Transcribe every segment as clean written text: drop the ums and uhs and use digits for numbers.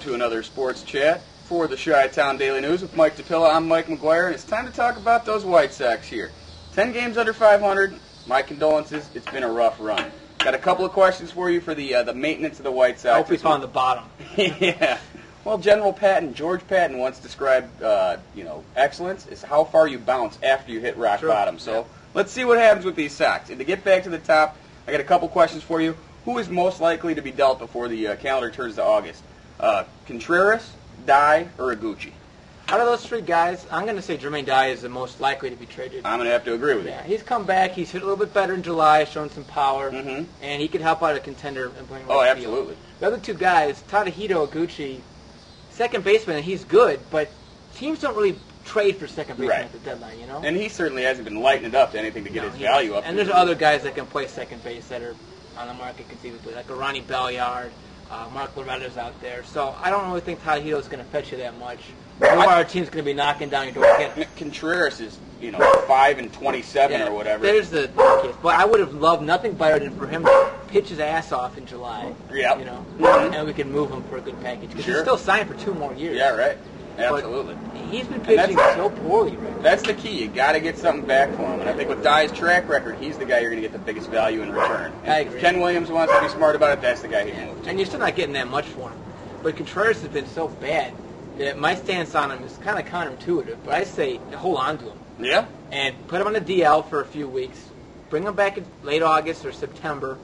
to another sports chat for the Chi-Town Daily News with Mike DePilla. I'm Mike McGuire, and it's time to talk about those White Sox here. 10 games under 500. My condolences. It's been a rough run. Got a couple of questions for you for the maintenance of the White Sox. I hope we found the bottom. Yeah. Well, General Patton, George Patton, once described, excellence is how far you bounce after you hit rock bottom. So let's see what happens with these Sox. And to get back to the top, I got a couple questions for you. Who is most likely to be dealt before the calendar turns to August? Contreras, Dye, or Iguchi? Out of those three guys, I'm going to say Jermaine Dye is the most likely to be traded. I'm going to have to agree with you. Yeah, he's come back. He's hit a little bit better in July, shown some power, and he could help out a contender and playing right field. Absolutely. The other two guys, Tadahito Iguchi, second baseman, and he's good, but teams don't really trade for second baseman at the deadline, you know? And he certainly hasn't been lighting it up to anything to get his value up. And there's other guys that can play second base that are on the market conceivably, like a Ronnie Belliard, Mark Loretta's out there. So I don't really think Tadahito's going to fetch you that much. Our team's going to be knocking down your door again. Contreras is, 5-27 or whatever. There's the case. But I would have loved nothing better than for him to pitch his ass off in July. Yeah. And we can move him for a good package. Because he's still signed for 2 more years. Yeah, right. Absolutely. But he's been pitching so poorly right now. That's the key. You got to get something back for him. And I think with Dye's track record, he's the guy you're going to get the biggest value in return. And I agree. If Ken Williams wants to be smart about it, that's the guy he'd move to. And you're still not getting that much for him. But Contreras has been so bad that my stance on him is kind of counterintuitive. But I say hold on to him. Yeah? And put him on the DL for a few weeks. Bring him back in late August or September.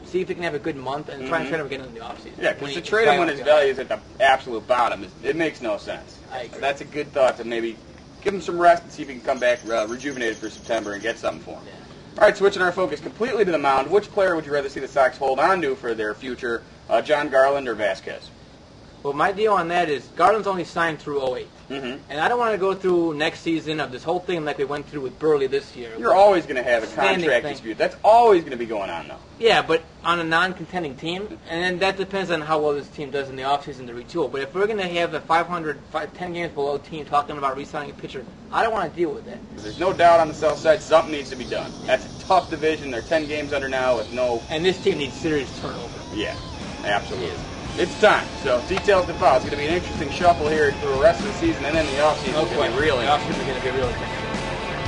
See if he can have a good month, and try and trade him again in the offseason. Yeah, because to trade him when his value is at the absolute bottom, it makes no sense. I agree. That's a good thought to maybe give him some rest and see if he can come back rejuvenated for September and get something for him. Yeah. All right, switching our focus completely to the mound, which player would you rather see the Sox hold on to for their future, John Garland or Vasquez? Well, my deal on that is Garland's only signed through 08. And I don't want to go through next season of this whole thing like we went through with Burley this year. You're always going to have a contract dispute. That's always going to be going on, though. Yeah, but on a non-contending team, and then that depends on how well this team does in the offseason to retool. But if we're going to have a 10 games below team talking about re-signing a pitcher, I don't want to deal with that. There's no doubt on the south side something needs to be done. That's a tough division. They're 10 games under now with no... And this team needs serious turnover. Yeah, absolutely. It's time. So details to follow. It's going to be an interesting shuffle here for the rest of the season, and then the offseason is going to be really interesting.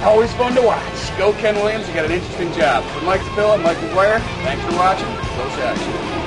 Always fun to watch. Go Ken Williams. You got an interesting job. For Mike DePilla, Mike McGuire, thanks for watching. Go Sox.